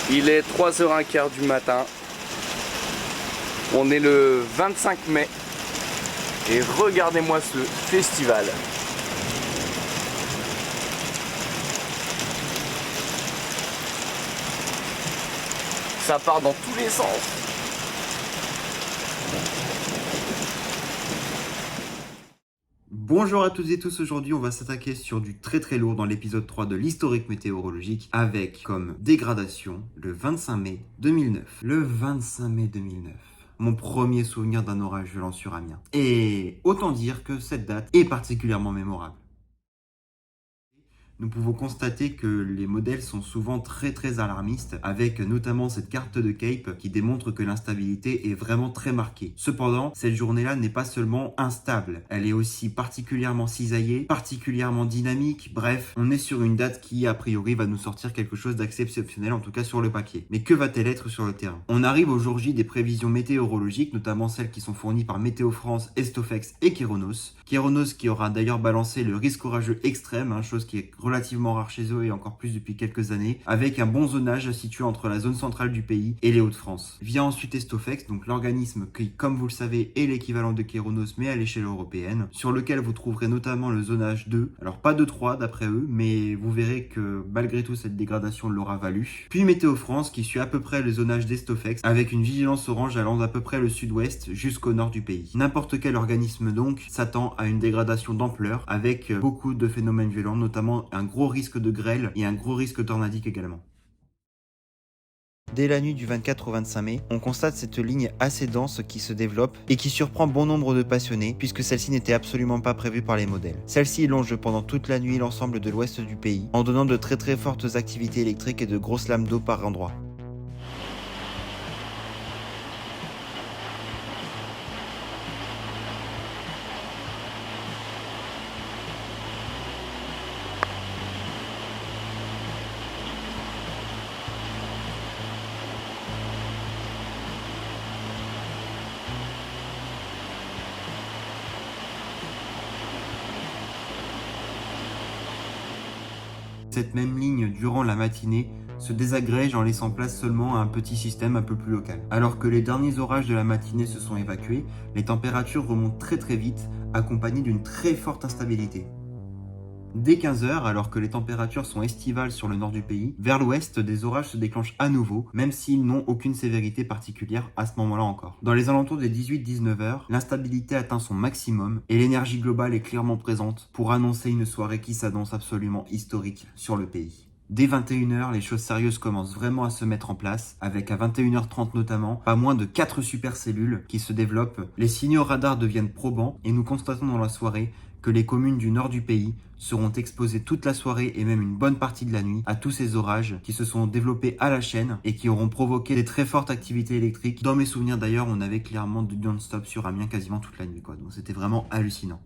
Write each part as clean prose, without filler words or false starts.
Il est 3h15 du matin. On est le 25 mai. Et regardez-moi ce festival. Ça part dans tous les sens. Bonjour à toutes et tous, aujourd'hui on va s'attaquer sur du très lourd dans l'épisode 3 de l'historique météorologique avec comme dégradation le 25 mai 2009. Le 25 mai 2009. Mon premier souvenir d'un orage violent sur Amiens. Et autant dire que cette date est particulièrement mémorable. Nous pouvons constater que les modèles sont souvent très alarmistes, avec notamment cette carte de Cape qui démontre que l'instabilité est vraiment très marquée. Cependant, cette journée-là n'est pas seulement instable, elle est aussi particulièrement cisaillée, particulièrement dynamique, bref, on est sur une date qui a priori va nous sortir quelque chose d'exceptionnel, en tout cas sur le papier. Mais que va-t-elle être sur le terrain? On arrive au jour J des prévisions météorologiques, notamment celles qui sont fournies par Météo France, Estofex et Kéronos. Kéronos qui aura d'ailleurs balancé le risque orageux extrême, chose qui est relativement rare chez eux et encore plus depuis quelques années, avec un bon zonage situé entre la zone centrale du pays et les Hauts-de-France. Vient ensuite Estofex, donc l'organisme qui, comme vous le savez, est l'équivalent de Kéronos mais à l'échelle européenne, sur lequel vous trouverez notamment le zonage 2, alors pas de 3 d'après eux, mais vous verrez que malgré tout cette dégradation l'aura valu. Puis Météo France qui suit à peu près le zonage d'Estofex, avec une vigilance orange allant d'à peu près le sud-ouest jusqu'au nord du pays. N'importe quel organisme donc s'attend à une dégradation d'ampleur, avec beaucoup de phénomènes violents, notamment un gros risque de grêle et un gros risque tornadique également. Dès la nuit du 24 au 25 mai, on constate cette ligne assez dense qui se développe et qui surprend bon nombre de passionnés puisque celle-ci n'était absolument pas prévue par les modèles. Celle-ci longe pendant toute la nuit l'ensemble de l'ouest du pays en donnant de très fortes activités électriques et de grosses lames d'eau par endroits. Cette même ligne durant la matinée se désagrège en laissant place seulement à un petit système un peu plus local. Alors que les derniers orages de la matinée se sont évacués, les températures remontent très vite, accompagnées d'une très forte instabilité. Dès 15h, alors que les températures sont estivales sur le nord du pays, vers l'ouest, des orages se déclenchent à nouveau, même s'ils n'ont aucune sévérité particulière à ce moment-là encore. Dans les alentours des 18-19h, l'instabilité atteint son maximum et l'énergie globale est clairement présente pour annoncer une soirée qui s'annonce absolument historique sur le pays. Dès 21h, les choses sérieuses commencent vraiment à se mettre en place, avec à 21h30 notamment, pas moins de 4 supercellules qui se développent, les signaux radars deviennent probants et nous constatons dans la soirée que les communes du nord du pays seront exposées toute la soirée et même une bonne partie de la nuit à tous ces orages qui se sont développés à la chaîne et qui auront provoqué des très fortes activités électriques. Dans mes souvenirs d'ailleurs, on avait clairement du non-stop sur Amiens quasiment toute la nuit, donc c'était vraiment hallucinant.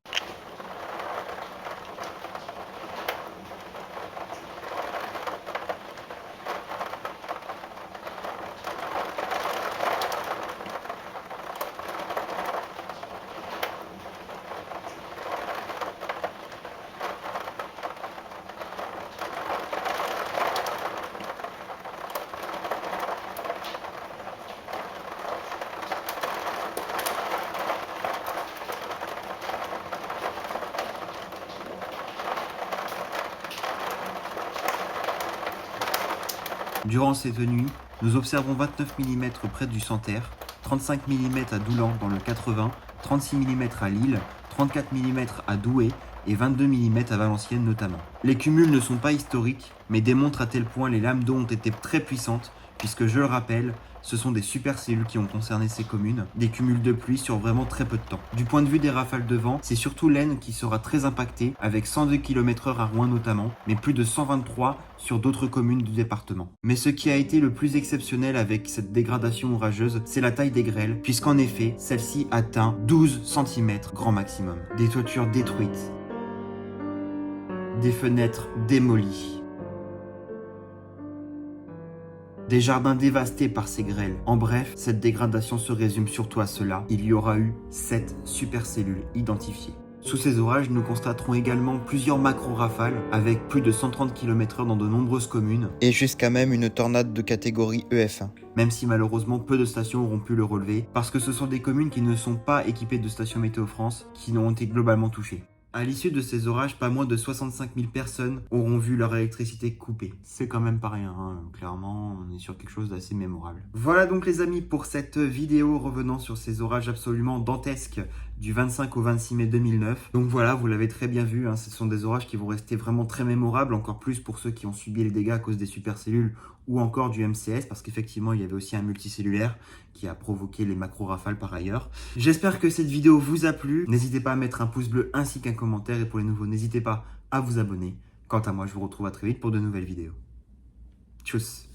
Durant cette nuit, nous observons 29 mm près du Santerre, 35 mm à Doulan dans le 80, 36 mm à Lille, 34 mm à Douai et 22 mm à Valenciennes notamment. Les cumuls ne sont pas historiques, mais démontrent à tel point les lames d'eau ont été très puissantes, puisque je le rappelle, ce sont des supercellules qui ont concerné ces communes, des cumuls de pluie sur vraiment très peu de temps. Du point de vue des rafales de vent, c'est surtout l'Aisne qui sera très impactée, avec 102 km/h à Rouen notamment, mais plus de 123 sur d'autres communes du département. Mais ce qui a été le plus exceptionnel avec cette dégradation orageuse, c'est la taille des grêles, puisqu'en effet, celle-ci atteint 12 cm grand maximum. Des toitures détruites, des fenêtres démolies, des jardins dévastés par ces grêles. En bref, cette dégradation se résume surtout à cela. Il y aura eu 7 supercellules identifiées. Sous ces orages, nous constaterons également plusieurs macro-rafales avec plus de 130 km/h dans de nombreuses communes et jusqu'à même une tornade de catégorie EF1. Même si malheureusement peu de stations auront pu le relever parce que ce sont des communes qui ne sont pas équipées de stations Météo France qui ont été globalement touchées. À l'issue de ces orages, pas moins de 65 000 personnes auront vu leur électricité coupée. C'est quand même pas rien, hein. Clairement, on est sur quelque chose d'assez mémorable. Voilà donc les amis pour cette vidéo revenant sur ces orages absolument dantesques du 25 au 26 mai 2009. Donc voilà, vous l'avez très bien vu, hein, ce sont des orages qui vont rester vraiment très mémorables, encore plus pour ceux qui ont subi les dégâts à cause des supercellules ou encore du MCS, parce qu'effectivement il y avait aussi un multicellulaire qui a provoqué les macro-rafales par ailleurs. J'espère que cette vidéo vous a plu. N'hésitez pas à mettre un pouce bleu ainsi qu'un commentaire, et pour les nouveaux, n'hésitez pas à vous abonner. Quant à moi, je vous retrouve à très vite pour de nouvelles vidéos. Tchuss.